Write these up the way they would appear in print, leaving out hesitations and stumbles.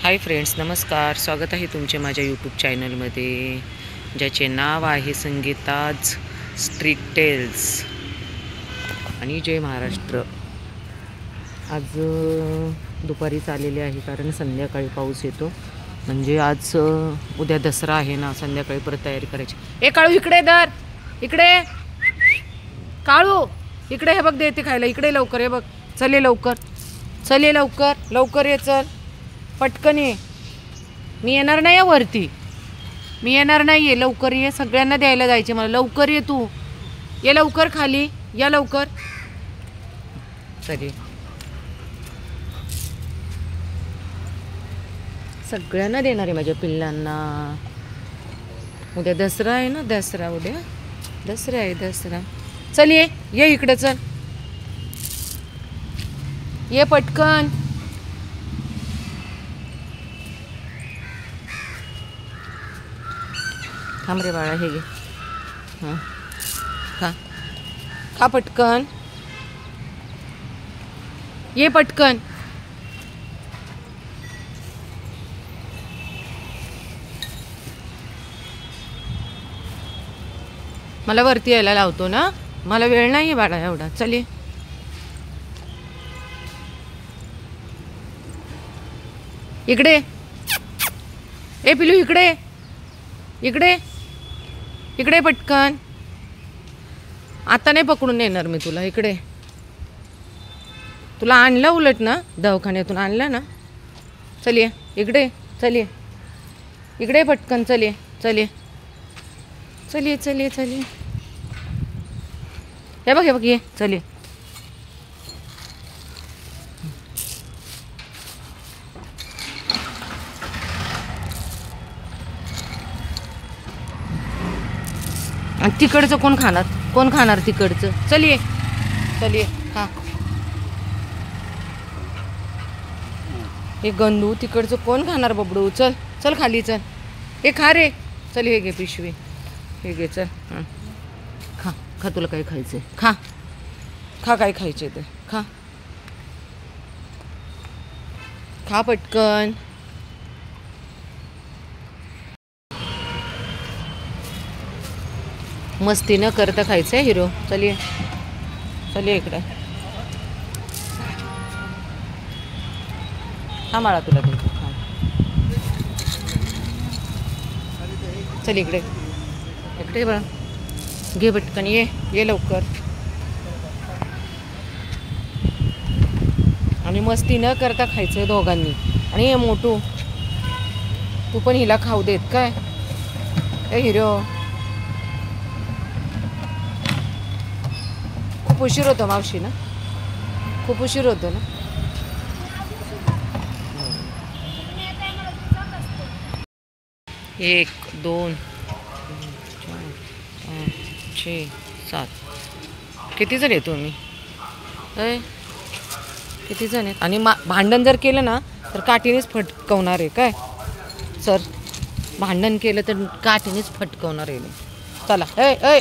Hi friends, नमस्कार. स्वागत आहे तुमचे माझ्या यूट्यूब चॅनलमध्ये, ज्याचे नाव आहे संगीताज स्ट्रीट टेल्स. आणि जय महाराष्ट्र. आज दुपारीच आलेले आहे कारण संध्याकाळी पाऊस येतो. म्हणजे आज उद्या दसरा आहे ना, संध्याकाळी परत तयारी करायची. ए काळू, इकडे दर, इकडे काळू, इकडे. हे बघ, देते खायला. इकडे लवकर, हे बघ. चल ये लवकर, चल ये लवकर, लवकर ये, चल पटकन ये. मी येणार नाही वरती, मी येणार नाही आहे. लवकर ये, सगळ्यांना द्यायला जायचे मला. लवकर ये, तू ये लवकर खाली, या लवकर. चल, सगळ्यांना देणार आहे माझ्या पिल्लांना. उद्या दसरा आहे ना, दसरा उद्या दसरा आहे, दसरा. चल ये इकडे, चल ये पटकन. थांब रे बाळा, हे घे. हां, खा पटकन, ये पटकन. मला वरती यायला लावतो ना, मला वेळ नाही आहे बाळा एवढा. चल ये. इकडे ए पिलू, इकडे इकडे इकडे पटकन. आता नाही पकडून येणार मी तुला. इकडे तुला आणलं उलट ना, दवाखान्यातून आणलं ना. चल ये इकडे, चल ये इकडे पटकन. चल ये, चल ये, चल ये, चल ये, चल ये. हे बघ, हे बघ, ये चल ये. तिकडचं कोण खाणार, कोण खाणार तिकडचं. चल ये, चल ये. हां, हे गंदू तिकडचं कोण खाणार बबडू. चल चल खाली, चल. हे खा रे, चल. हे घे पिशवी, हे घे, चल. हां, खा तुला काय खायचं आहे, खा काय खायचे ते खा पटकन. मस्ती न करता खायचं आहे हिरो. चलिए, चलिए इकडे. हा माळा तुला देतो, खा. चल इकडे, इकडे बघ, घे पटकन. ये लवकर. आणि मस्ती न करता खायचं आहे दोघांनी. आणि हे मोठू, तू पण हिला खाऊ देत काय. ए हिरो, खूप उशीर होतो मावशी ना, खूप उशीर होतो ना. एक, दोन, 4, 5, 6, 7. किती जण येतो मी, किती जण आहेत. आणि भांडण जर केलं ना तर काठीनेच फटकवणार आहे काय. सर, भांडण केलं तर काठीनेच फटकवणार आहे. चला, ए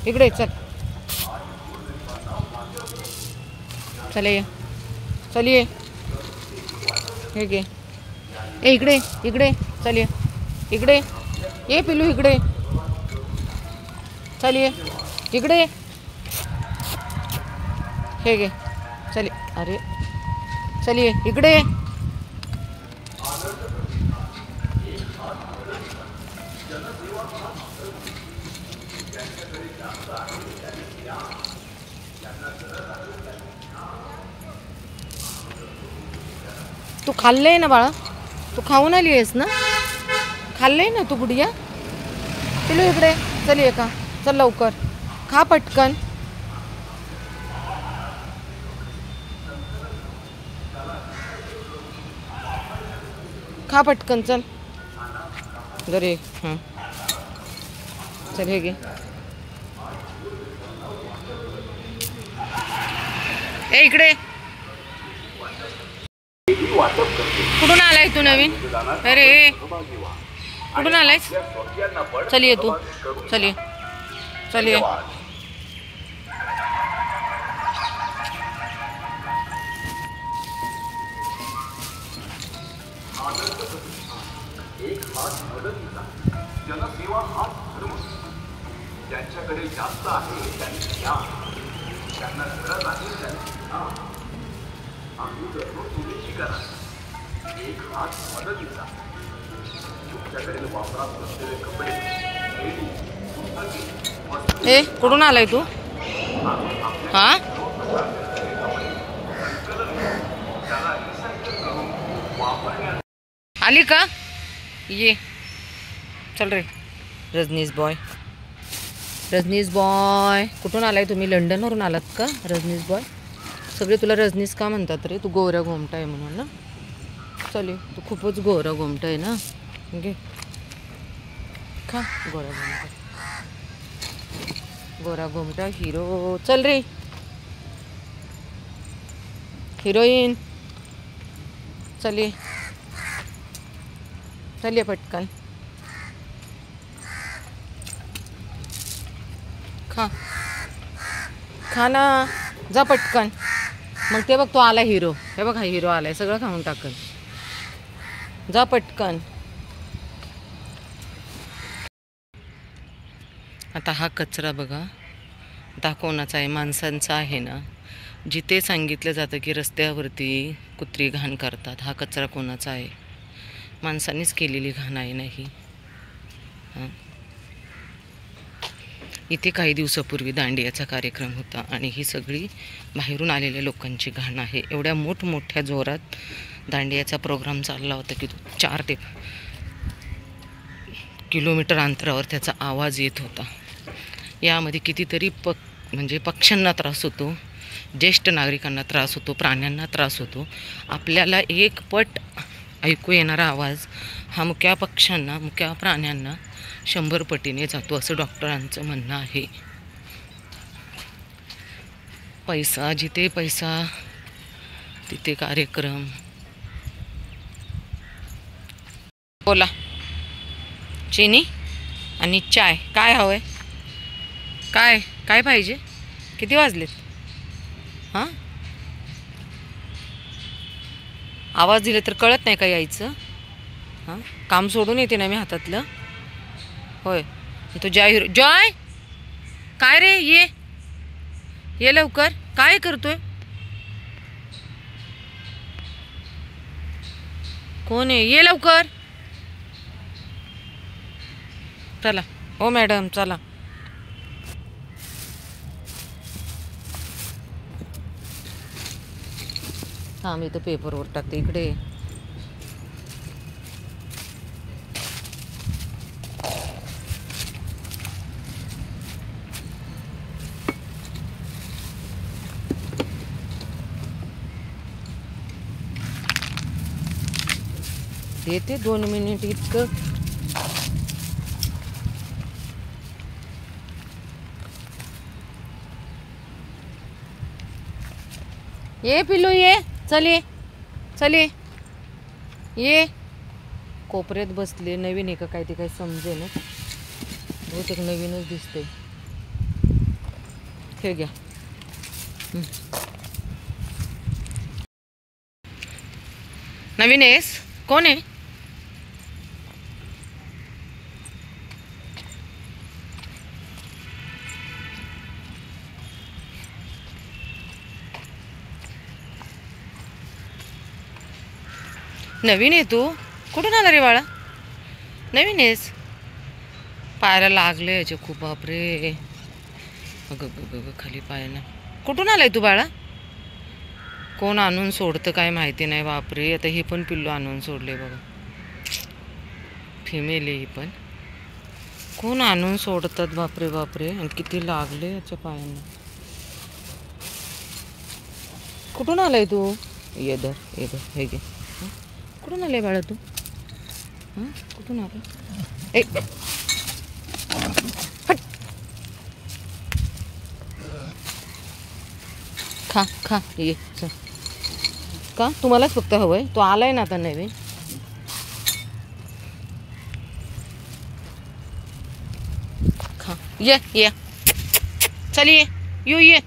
इकडे चल. चल ये, चल ये, हे घे. ए इकडे इकडे, चल ये इकडे. ये पिलू, इकडे चल. ये इकडे, हे घे. चल. अरे चल ये इकडे. तू खाल्लंय ना बाळा, तू खाऊन आली आहेस ना, खाल्लंय ना तू बुडिया. पिलू इकडे, चल ये का, चल लवकर, खा पटकन. खा पटकन, चल. जरे हां, चल हे घे. ए इकडे. कुठून आलाय तू नवीन. अरे कुठून आलायस. चल ये तू, चल ये, चल ये. एक हात मदतीचा, जनसेवा हाच धर्म. ज्यांच्याकडे जास्त आहे त्यांनी घ्या, त्यांना गरज आहे त्यांनी घ्या. आम्ही करतो तुम्हीची करा. एक हात मदतीचा. तुमच्याकडे वापरात असलेले कपडे, खेळणी, पुस्तके, ए कुठून आलाय तू? हा आली का? ये चल रे. रजनीश बॉय, रजनीश बॉय कुठून आलाय तुम्ही? लंडनवरून आलात का रजनीश बॉय? सगळे तुला रजनीश का म्हणतात रे? तू गोरा गोमटा आहे म्हणून ना? चल तू खूपच गोरा गोमटा आहे ना. घे खा गोरा गोमटा, गोरा गोमटा हिरो. चल रे हिरोईन, चलिए चलिए पटकन खा, खा ना, जा पटकन. मग ते बघ तो आला हिरो, हे बघ हा हिरो आलाय, सगळं खाऊन टाकल. जा पटकन. आता हा कचरा बघा, आता कोणाचा आहे? माणसांचा आहे ना. जिथे सांगितलं जातं की रस्त्यावरती कुत्री घाण करतात, हा कचरा कोणाचा आहे? माणसांनीच केलेली घाण आहे नाही. इथे काही दिवसापूर्वी दांडियाचा कार्यक्रम होता आणि ही सगळी बाहेरून आलेल्या लोकांची घाण आहे. एवढ्या मोठमोठ्या जोरात दांडियाचा प्रोग्राम चालला होता की 4 ते किलोमीटर अंतरावर त्याचा आवाज येत होता. यामध्ये कितीतरी म्हणजे पक्ष्यांना त्रास होतो, ज्येष्ठ नागरिकांना त्रास होतो, प्राण्यांना त्रास होतो. आपल्याला एक पट ऐकू येणारा आवाज हा मुक्या पक्ष्यांना, मुक्या प्राण्यांना 100 पटीने जातो, असं डॉक्टरांचं म्हणणं आहे. पैसा, जिथे पैसा तिथे कार्यक्रम. बोला. चीनी आणि चाय काय हवंय? काय काय पाहिजे? किती वाजलेत? हां आवाज दिले तर कळत नाही का यायचं? हां काम सोडून येते ना मी हातातलं. होय तो जॉय हिरो. जॉय काय रे? ये लवकर. काय करतोय? कोण आहे? ये लवकर. चला हो मॅडम चला. हां मी तर पेपरवर टाकते. इकडे देते 2 मिनिट इतकं. ये पिल्लू ये. चल ये. कोपऱ्यात बसले. नवीन आहे का काय ते काही समजे ना. बहुतेक नवीनच दिसते. हे घ्या. नवीन आहेस? कोण आहे? नवीन आहे तू? कुठून आला रे बाळा? नवीन आहेस? पायाला लागले याचे खूप. बापरे. अगं खाली पायाला. कुठून आलाय तू बाळा? कोण आणून सोडतं काय माहिती नाही. बापरे. आता हे पण पिल्लू आणून सोडले बघा. फिमेल आहे ही पण. कोण आणून सोडतात? बापरे बापरे. आणि किती लागले याच्या पायांना. कुठून आलाय तू? ये धर हे घे. कुठून आले बाळा तू? हां कुठून आले? ए खा ये चल. का तुम्हालाच फक्त हवंय? तो आलाय ना आता नवीन. खा ये चल ये.